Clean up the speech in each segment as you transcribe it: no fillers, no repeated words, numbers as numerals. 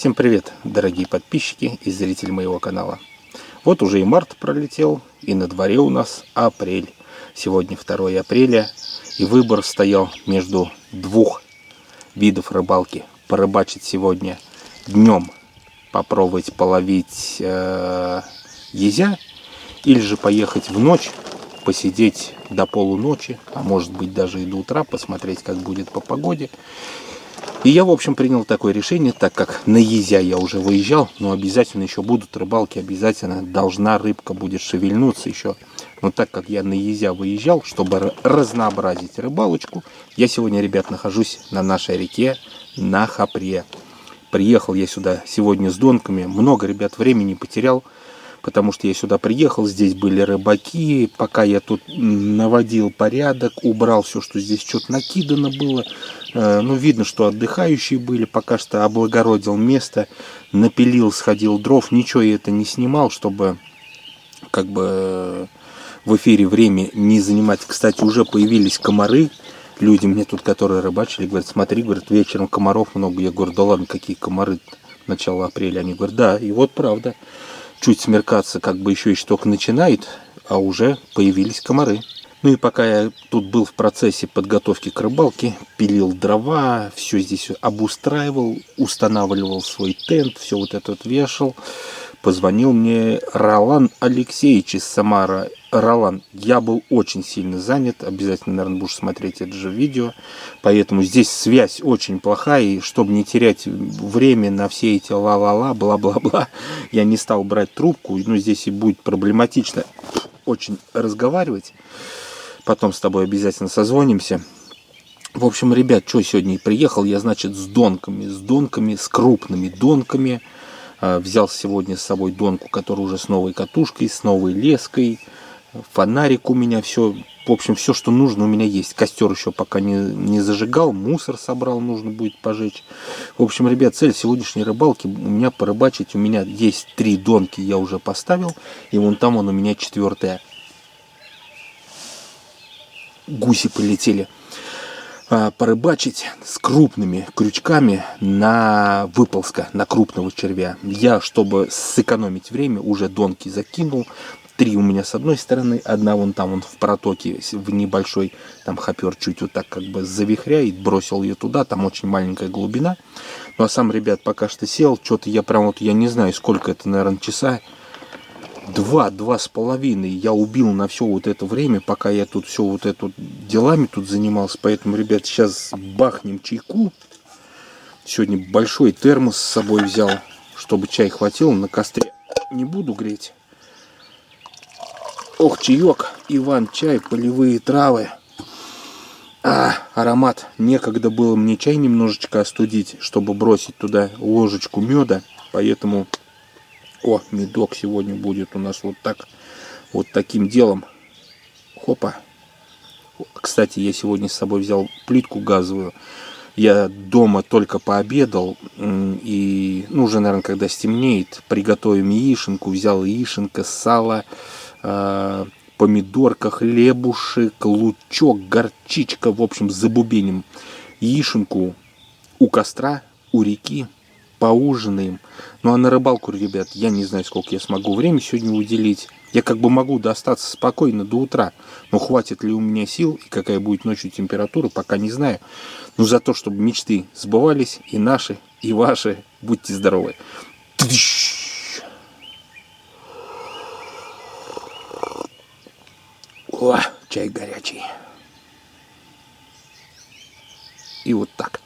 Всем привет, дорогие подписчики и зрители моего канала. Вот уже и март пролетел, и на дворе у нас апрель. Сегодня 2 апреля, и выбор стоял между двух видов рыбалки. Порыбачить сегодня днем, попробовать половить езя, или же поехать в ночь, посидеть до полуночи, а может быть даже и до утра, посмотреть, как будет по погоде. И я, в общем, принял такое решение, так как на езя я уже выезжал, но обязательно еще будут рыбалки, обязательно должна рыбка будет шевельнуться еще. Но так как я на езя выезжал, чтобы разнообразить рыбалочку, я сегодня, ребят, нахожусь на нашей реке, на Хопре. Приехал я сюда сегодня с донками, много, ребят, времени потерял, потому что я сюда приехал, здесь были рыбаки, пока я тут наводил порядок, убрал все, что здесь что-то накидано было. Ну, видно, что отдыхающие были, пока что облагородил место, напилил, сходил дров, ничего я это не снимал, чтобы как бы в эфире время не занимать. Кстати, уже появились комары, люди мне тут, которые рыбачили, говорят, смотри, говорят, вечером комаров много. Я говорю, да ладно, какие комары, начало апреля. Они говорят, да, и вот правда. Чуть смеркаться, как бы еще только начинает, а уже появились комары. Ну и пока я тут был в процессе подготовки к рыбалке, пилил дрова, все здесь обустраивал, устанавливал свой тент, все вот это вот вешал, позвонил мне Ролан Алексеевич из Самары. Ролан, я был очень сильно занят, обязательно, наверное, будешь смотреть это же видео, поэтому здесь связь очень плохая, и чтобы не терять время на все эти ла-ла-ла, бла-бла-бла, я не стал брать трубку, но здесь и будет проблематично очень разговаривать. Потом с тобой обязательно созвонимся. В общем, ребят, что сегодня приехал я, значит, с донками, с крупными донками. Взял сегодня с собой донку, которая уже с новой катушкой, с новой леской. Фонарик у меня, все. В общем, все, что нужно, у меня есть. Костер еще пока не зажигал, мусор собрал, нужно будет пожечь. В общем, ребят, цель сегодняшней рыбалки у меня порыбачить. У меня есть 3 донки, я уже поставил. И вон там у меня 4-я. Гуси полетели. Порыбачить с крупными крючками на выползка, на крупного червя. Я, чтобы сэкономить время, уже донки закинул. 3 у меня с одной стороны, одна вон там, в протоке, в небольшой, там хопер чуть вот так как бы завихряет, бросил ее туда, там очень маленькая глубина. Ну а сам, ребят, пока что сел, что-то я прям вот, я не знаю, сколько это, наверное, часа. 2-2,5 я убил на все вот это время, пока я тут все вот это делами тут занимался. Поэтому, ребят, сейчас бахнем чайку. Сегодня большой термос с собой взял, чтобы чай хватило. На костре не буду греть. Ох, чаек, Иван-чай, полевые травы. Аромат. Некогда было мне чай немножечко остудить, чтобы бросить туда ложечку меда. Поэтому... О, медок сегодня будет у нас вот так, вот таким делом. Хопа. Кстати, я сегодня с собой взял плитку газовую. Я дома только пообедал. И, ну, уже, наверное, когда стемнеет, приготовим яишенку. Взял яишенка, сало, помидорка, хлебушек, лучок, горчичка. В общем, забубеним яишенку у костра, у реки. Поужинаем. Ну а на рыбалку, ребят, я не знаю, сколько я смогу времени сегодня уделить. Я как бы могу достаться спокойно до утра. Но хватит ли у меня сил и какая будет ночью температура, пока не знаю. Но за то, чтобы мечты сбывались, и наши, и ваши. Будьте здоровы. О, чай горячий. И вот так.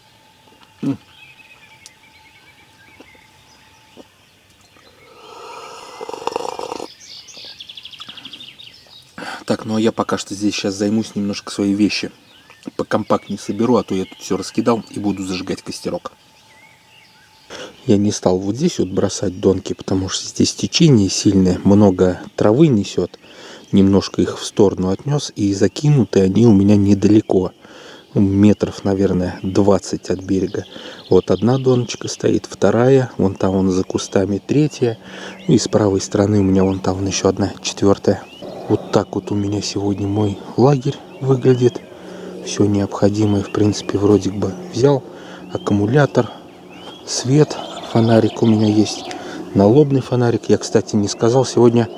Так, ну а я пока что здесь сейчас займусь немножко свои вещи. Покомпактнее соберу, а то я тут все раскидал и буду зажигать костерок. Я не стал вот здесь вот бросать донки, потому что здесь течение сильное, много травы несет. Немножко их в сторону отнес, и закинуты они у меня недалеко. Метров, наверное, 20 от берега. Вот одна доночка стоит, вторая, вон там вон за кустами 3-я. И с правой стороны у меня вон там вон еще одна, 4-я. Вот так вот у меня сегодня мой лагерь выглядит. Все необходимое, в принципе, вроде бы взял. Аккумулятор, свет, фонарик у меня есть. Налобный фонарик. Я, кстати, не сказал, сегодня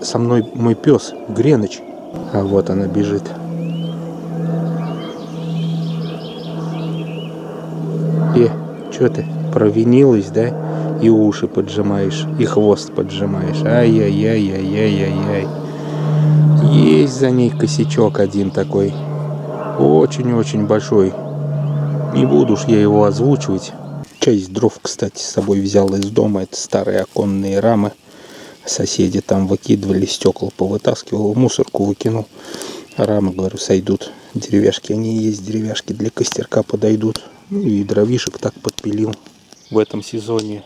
со мной мой пес Греныч. А вот она бежит. Что ты, провинилась, да? И уши поджимаешь, и хвост поджимаешь. Ай-яй-яй-яй-яй-яй-яй. Есть за ней косячок один такой. Очень-очень большой. Не буду уж я его озвучивать. Часть дров, кстати, с собой взял из дома. Это старые оконные рамы. Соседи там выкидывали, стекла повытаскивал, в мусорку выкинул. Рамы, говорю, сойдут. Деревяшки, они и есть деревяшки, для костерка подойдут. Ну и дровишек так подпилил. В этом сезоне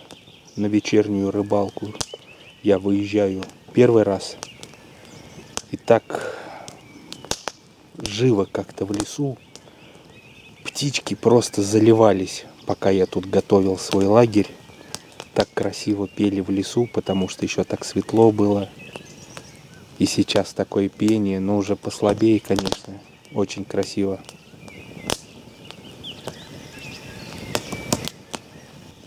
на вечернюю рыбалку я выезжаю первый раз. И так живо как-то в лесу. Птички просто заливались, пока я тут готовил свой лагерь. Так красиво пели в лесу, потому что еще так светло было. И сейчас такое пение, но уже послабее, конечно. Очень красиво.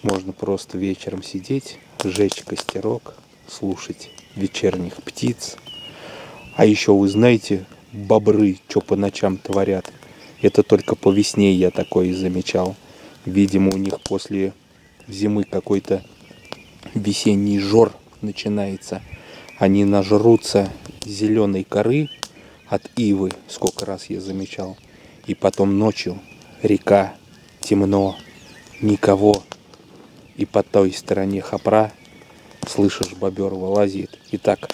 Можно просто вечером сидеть, жечь костерок, слушать вечерних птиц. А еще вы знаете, бобры, что по ночам творят. Это только по весне я такое замечал. Видимо, у них после зимы какой-то весенний жор начинается. Они нажрутся зеленой коры от ивы, сколько раз я замечал. И потом ночью река, темно, никого. И по той стороне хопра слышишь, бобер вылазит. И так.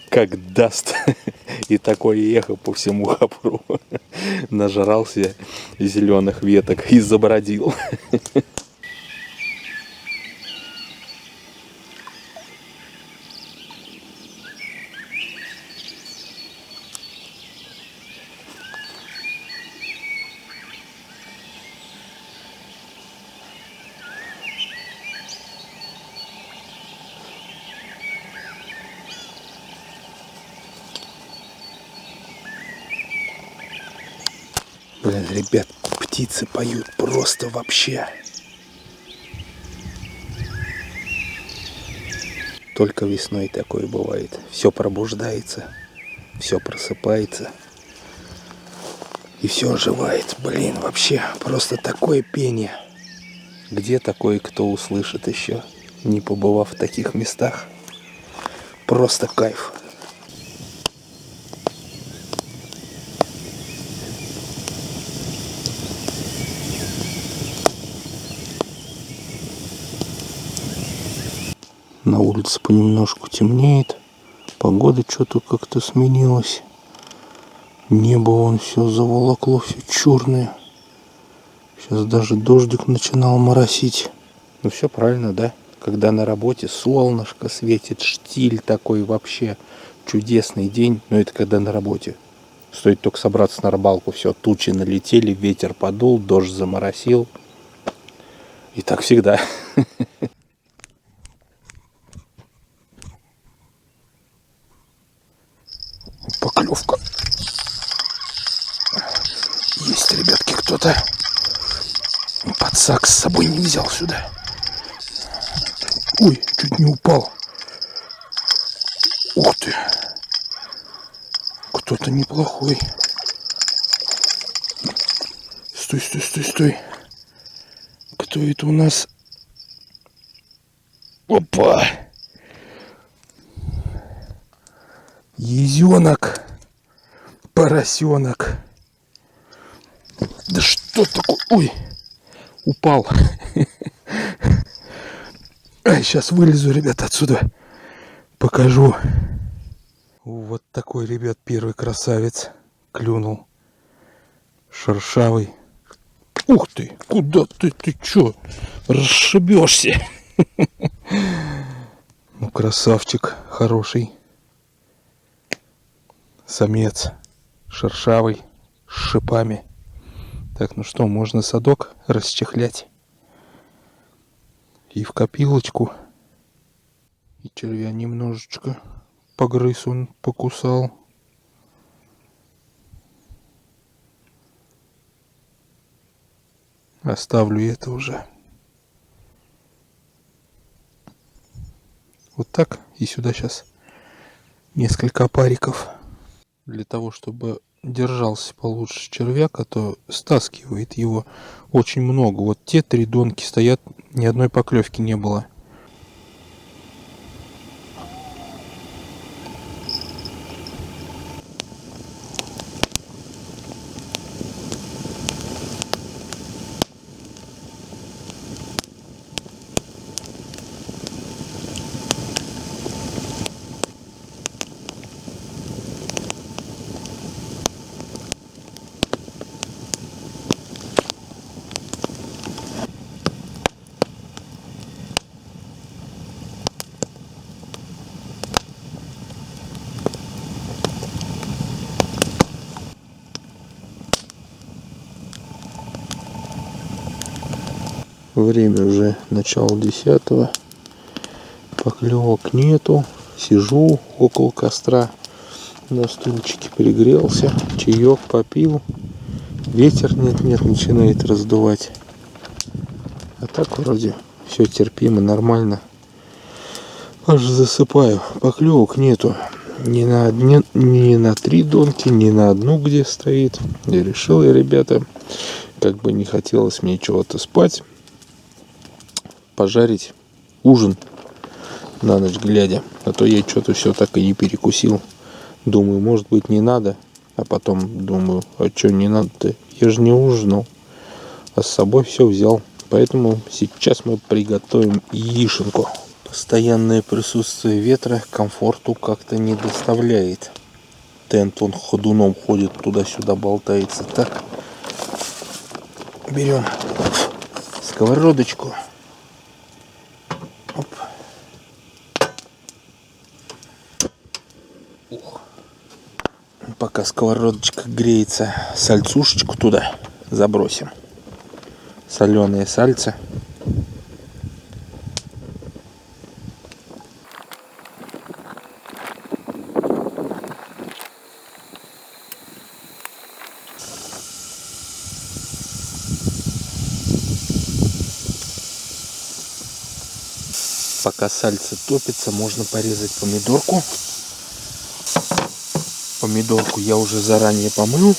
Как даст. И такое эхо по всему хопру. Нажрался зеленых веток и забродил. Блин, ребят, птицы поют просто вообще. Только весной такое бывает. Все пробуждается, все просыпается. И все оживает. Блин, вообще просто такое пение. Где такое кто услышит еще, не побывав в таких местах? Просто кайф. На улице понемножку темнеет. Погода что-то как-то сменилась. Небо вон все заволокло, все черное. Сейчас даже дождик начинал моросить. Ну все правильно, да? Когда на работе солнышко светит, штиль такой вообще. Чудесный день. Но это когда на работе. Стоит только собраться на рыбалку. Все, тучи налетели, ветер подул, дождь заморосил. И так всегда. Поклевка. Есть, ребятки, кто-то. Подсак с собой не взял сюда. Ой, чуть не упал. Ух ты. Кто-то неплохой. Стой, стой, стой, стой. Кто это у нас? Опа! Езенок. Поросенок. Да что такое? Ой, упал. Сейчас вылезу, ребят, отсюда. Покажу. Вот такой, ребят, первый красавец. Клюнул. Шершавый. Ух ты, куда ты чё? Расшибешься. Ну, красавчик, хороший. Самец. Шершавый. С шипами. Так, ну что, можно садок расчехлять. И в копилочку. И червя немножечко погрыз он, покусал. Оставлю это уже. Вот так. И сюда сейчас несколько опариков. Для того, чтобы держался получше червяк, а то стаскивает его очень много. Вот те 3 донки стоят, ни одной поклевки не было. Время уже начало 10-го. Поклевок нету. Сижу около костра. На стульчике пригрелся. Чаек попил. Ветер нет-нет начинает раздувать. А так вроде все терпимо, нормально. Аж засыпаю. Поклевок нету. Ни на 3 донки, ни на одну, где стоит. И решил я, ребята, как бы не хотелось мне чего-то спать, пожарить ужин на ночь глядя. А то я что-то все так и не перекусил. Думаю, может быть, не надо. А потом думаю, а что не надо-то? Я же не ужинал. А с собой все взял. Поэтому сейчас мы приготовим яишенку. Постоянное присутствие ветра комфорту как-то не доставляет. Тент он ходуном ходит, туда-сюда болтается. Так, берем сковородочку. Оп. Пока сковородочка греется, сальцушечку туда забросим. Соленые сальцы. Пока сальце топится, можно порезать помидорку. Помидорку я уже заранее помыл.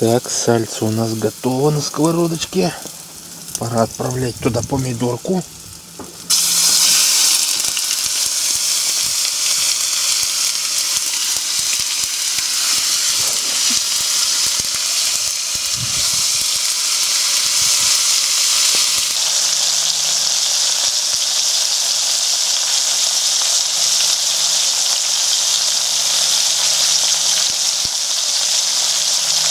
Так, сальце у нас готово на сковородочке. Пора отправлять туда помидорку.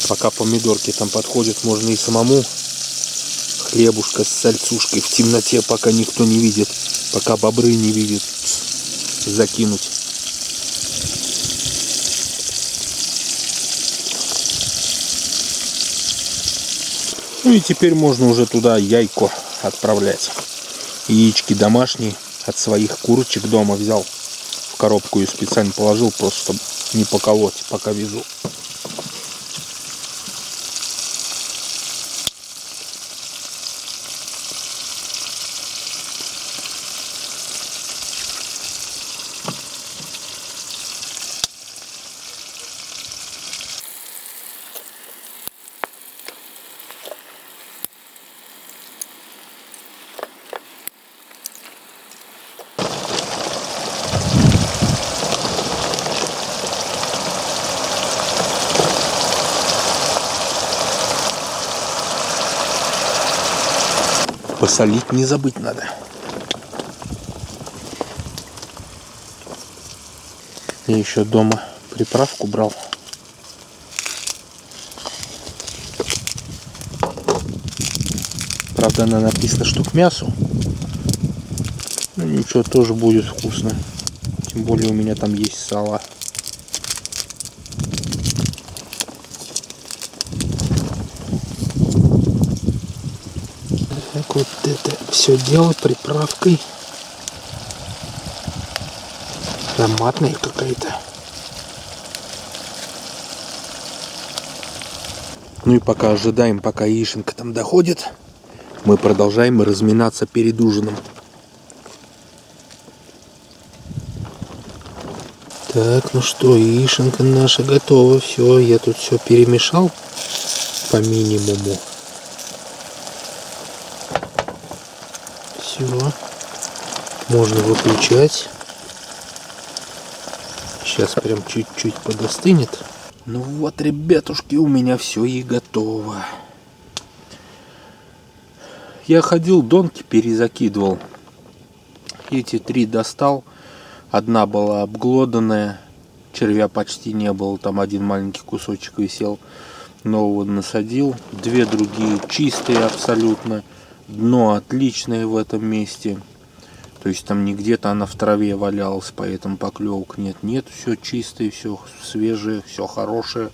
Пока помидорки там подходят, можно и самому хлебушка с сальцушкой в темноте, пока никто не видит, пока бобры не видят, закинуть. Ну и теперь можно уже туда яйко отправлять. Яички домашние, от своих курочек дома взял. В коробку и специально положил, просто чтобы не поколоть, пока везу. Посолить не забыть надо. Я еще дома приправку брал. Правда, она написана, что к мясу. Ну ничего, тоже будет вкусно. Тем более у меня там есть сало. Так вот это все дело приправкой. Томатная какая-то. Ну и пока ожидаем, пока яишенка там доходит, мы продолжаем разминаться перед ужином. Так, ну что, яишенка наша готова. Все, я тут все перемешал по минимуму. Все, можно выключать. Сейчас прям чуть-чуть подостынет. Ну вот, ребятушки, у меня все и готово. Я ходил, донки перезакидывал. Эти 3 достал. Одна была обглоданная, червя почти не было, там один маленький кусочек висел. Нового насадил. 2 другие чистые абсолютно. Дно отличное в этом месте. То есть там не где-то она в траве валялась, поэтому поклевок нет. Нет, все чистое, все свежее, все хорошее.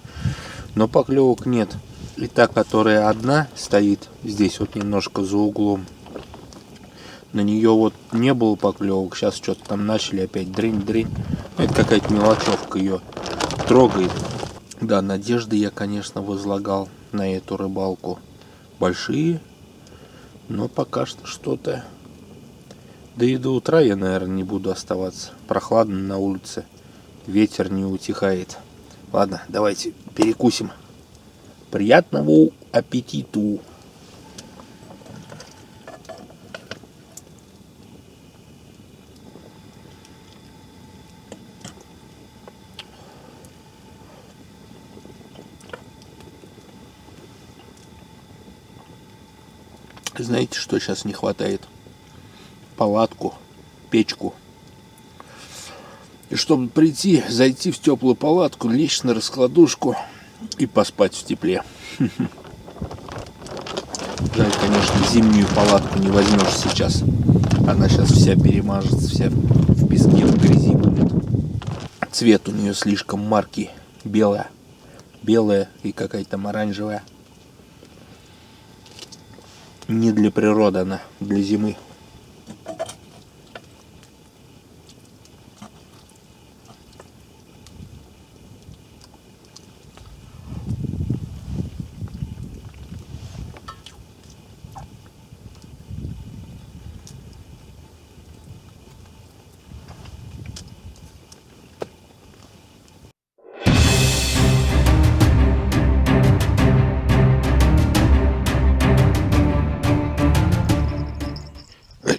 Но поклевок нет. И та, которая одна стоит здесь вот немножко за углом, на нее вот не было поклевок. Сейчас что-то там начали опять дрынь-дрынь. Это какая-то мелочевка ее трогает. Да, надежды я, конечно, возлагал на эту рыбалку. Большие, но пока что что-то. Да и до утра я, наверное, не буду оставаться. Прохладно на улице. Ветер не утихает. Ладно, давайте перекусим. Приятного аппетиту! Знаете, что сейчас не хватает? Палатку, печку. И чтобы прийти, зайти в теплую палатку, лечь на раскладушку и поспать в тепле. Жаль, конечно, зимнюю палатку не возьмешь сейчас. Она сейчас вся перемажется, вся в песке, в грязи будет. Цвет у нее слишком маркий. Белая. Белая и какая-то там оранжевая. Не для природы она, для зимы.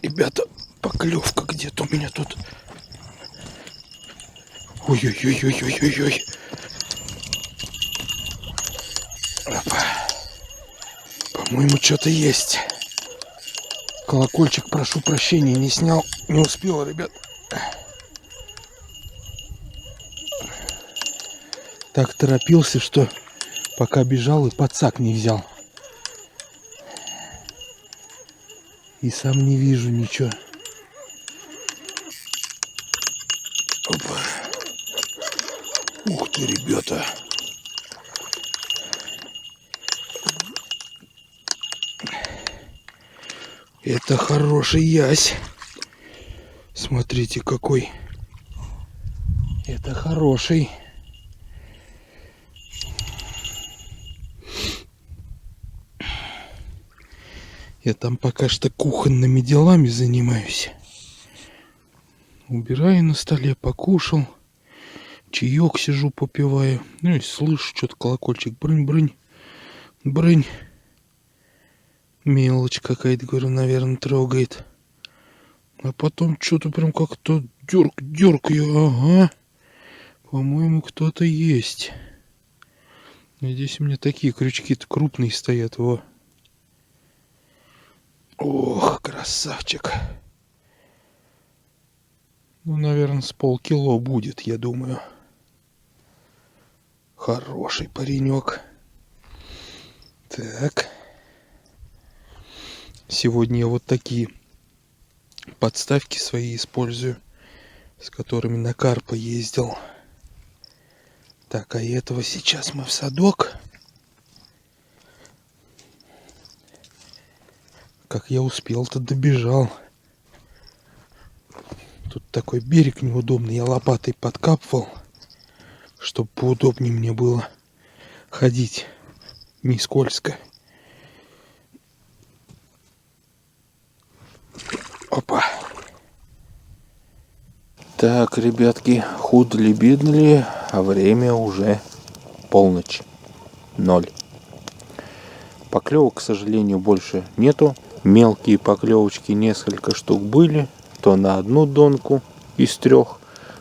Ребята, поклевка где-то у меня тут. Ой-ой-ой-ой-ой-ой-ой. По-моему, что-то есть. Колокольчик, прошу прощения, не снял. Не успел, ребят. Так торопился, что пока бежал и подсак не взял. И сам не вижу ничего. Опа. Ух ты, ребята. Это хороший ясь. Смотрите, какой. Это хороший. Я там пока что кухонными делами занимаюсь. Убираю на столе, покушал. Чаек сижу, попиваю. Ну и слышу, что-то колокольчик брынь-брынь. Брынь. Мелочь какая-то, говорю, наверное, трогает. А потом что-то прям как-то дёргаю. Ага. По-моему, кто-то есть. Здесь у меня такие крючки-то крупные стоят. Во. Ох, красавчик. Ну, наверное, с полкило будет, я думаю. Хороший паренек. Так. Сегодня я вот такие подставки свои использую, с которыми на карпа ездил. Так, а этого сейчас мы в садок. Как я успел-то добежал. Тут такой берег неудобный, я лопатой подкапывал, чтобы поудобнее мне было ходить, не скользко. Опа. Так, ребятки, худо ли, бедно ли, а время уже полночь. 0. Поклевок, к сожалению, больше нету. Мелкие поклевочки несколько штук были. То на одну донку из 3,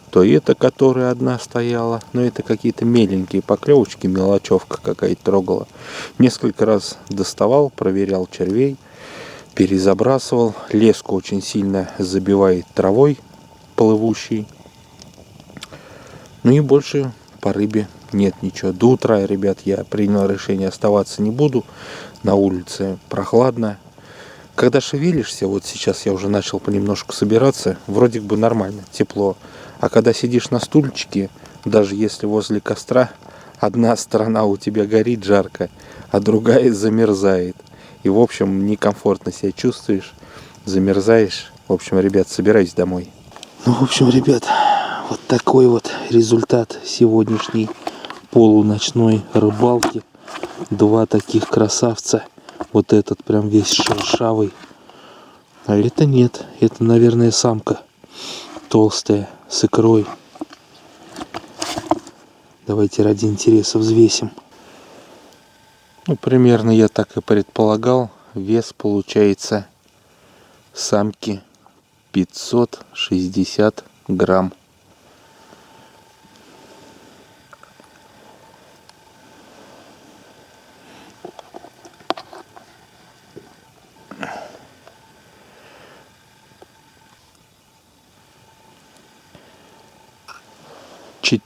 то это, которая одна стояла. Но это какие-то меленькие поклевочки, мелочевка какая-то трогала. Несколько раз доставал, проверял червей, перезабрасывал. Леску очень сильно забивает травой плывущей. Ну и больше по рыбе нет ничего. До утра, ребят, я принял решение оставаться не буду. На улице прохладно. Когда шевелишься, вот сейчас я уже начал понемножку собираться, вроде бы нормально, тепло. А когда сидишь на стульчике, даже если возле костра, одна сторона у тебя горит жарко, а другая замерзает. И, в общем, некомфортно себя чувствуешь, замерзаешь. В общем, ребят, собирайтесь домой. Ну, в общем, ребят, вот такой вот результат сегодняшней полуночной рыбалки. 2 таких красавца. Вот этот прям весь шершавый. А это нет. Это, наверное, самка. Толстая, с икрой. Давайте ради интереса взвесим. Ну, примерно я так и предполагал. Вес получается самки 560 грамм.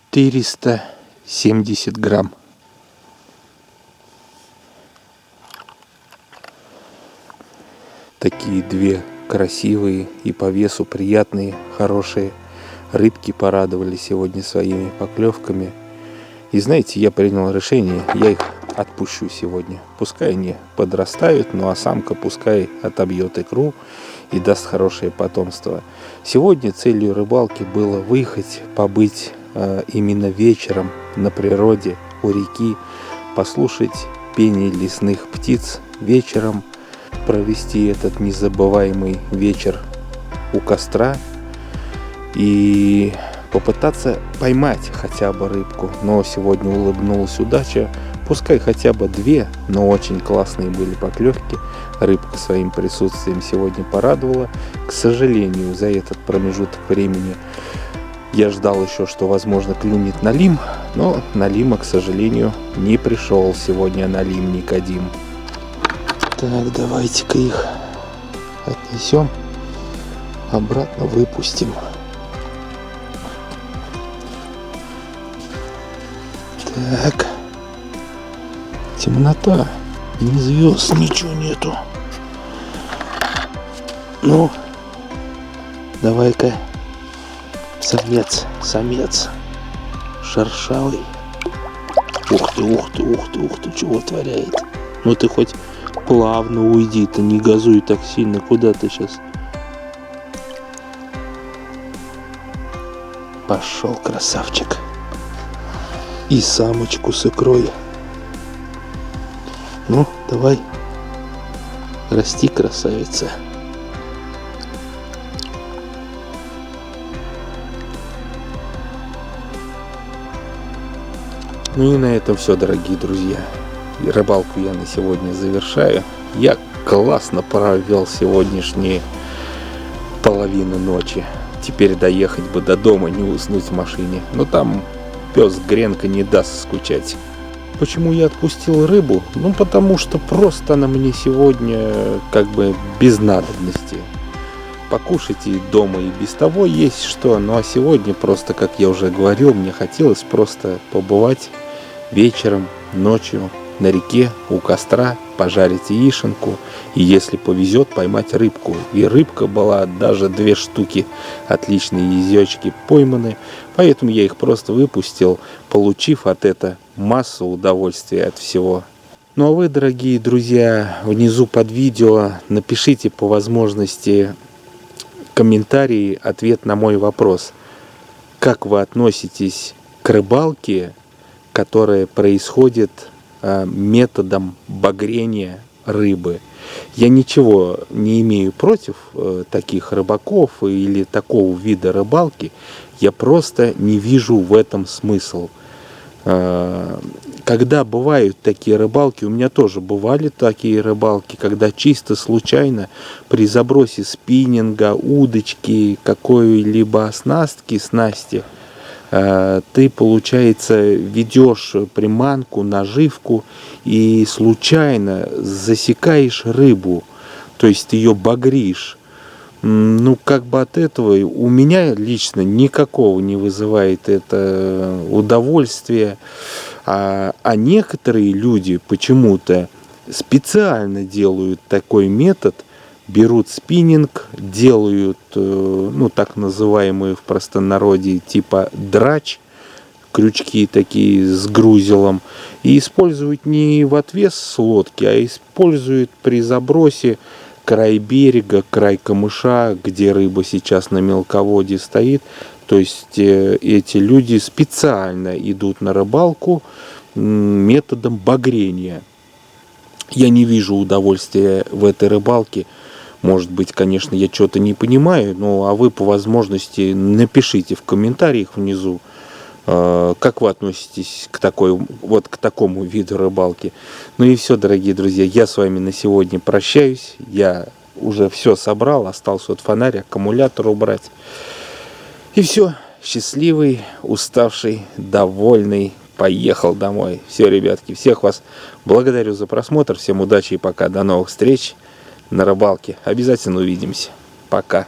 «470 грамм». Такие 2 красивые и по весу приятные, хорошие рыбки порадовали сегодня своими поклевками. И знаете, я принял решение, я их отпущу сегодня. Пускай они подрастают, ну а самка пускай отобьет икру и даст хорошее потомство. Сегодня целью рыбалки было выехать, побыть именно вечером на природе, у реки, послушать пение лесных птиц вечером, провести этот незабываемый вечер у костра и попытаться поймать хотя бы рыбку. Но сегодня улыбнулась удача. Пускай хотя бы 2, но очень классные были поклевки. Рыбка своим присутствием сегодня порадовала. К сожалению, за этот промежуток времени я ждал еще, что возможно клюнет налим, но налима, к сожалению, не пришел сегодня налим Никодим. Так, давайте-ка их отнесем, обратно выпустим. Так, темнота, ни звезд, ничего нету. Ну, давай-ка, самец, шершавый. Ух ты, чего творяет? Ну ты хоть плавно уйди, ты не газуй так сильно, куда ты сейчас? Пошел, красавчик. И самочку с икрой. Ну, давай, расти, красавица. Ну и на этом все, дорогие друзья. Рыбалку я на сегодня завершаю. Я классно провел сегодняшние половину ночи. Теперь доехать бы до дома, не уснуть в машине. Но там пес Гренка не даст скучать. Почему я отпустил рыбу? Ну, потому что просто она мне сегодня как бы без надобности. покушать и дома и без того есть что. Ну а сегодня просто, как я уже говорил, мне хотелось просто побывать вечером, ночью на реке, у костра, пожарить яишенку и, если повезет, поймать рыбку. И рыбка была, даже 2 штуки отличные язычки пойманы, поэтому я их просто выпустил, получив от этого массу удовольствия от всего. Ну а вы, дорогие друзья, внизу под видео напишите по возможности комментарии, ответ на мой вопрос. Как вы относитесь к рыбалке, которая происходит методом багрения рыбы? Я ничего не имею против таких рыбаков или такого вида рыбалки. Я просто не вижу в этом смысл. Когда бывают такие рыбалки, у меня тоже бывали такие рыбалки, когда чисто случайно при забросе спиннинга, удочки, какой-либо снасти, ты, получается, ведешь приманку, наживку и случайно засекаешь рыбу, то есть ты ее багришь. Ну, как бы от этого у меня лично никакого не вызывает это удовольствия. А некоторые люди почему-то специально делают такой метод, берут спиннинг, делают, ну, так называемые в простонародье, типа драч, крючки такие с грузелом, и используют не в отвес с лодки, а используют при забросе край берега, край камыша, где рыба сейчас на мелководье стоит. То есть эти люди специально идут на рыбалку методом багрения. Я не вижу удовольствия в этой рыбалке. Может быть, конечно, я что-то не понимаю, но а вы по возможности напишите в комментариях внизу, как вы относитесь к к такому виду рыбалки. Ну и все, дорогие друзья, я с вами на сегодня прощаюсь. Я уже все собрал, остался вот фонарь, аккумулятор убрать. И все, счастливый, уставший, довольный, поехал домой. Все, ребятки, всех вас благодарю за просмотр, всем удачи и пока, до новых встреч на рыбалке. Обязательно увидимся. Пока.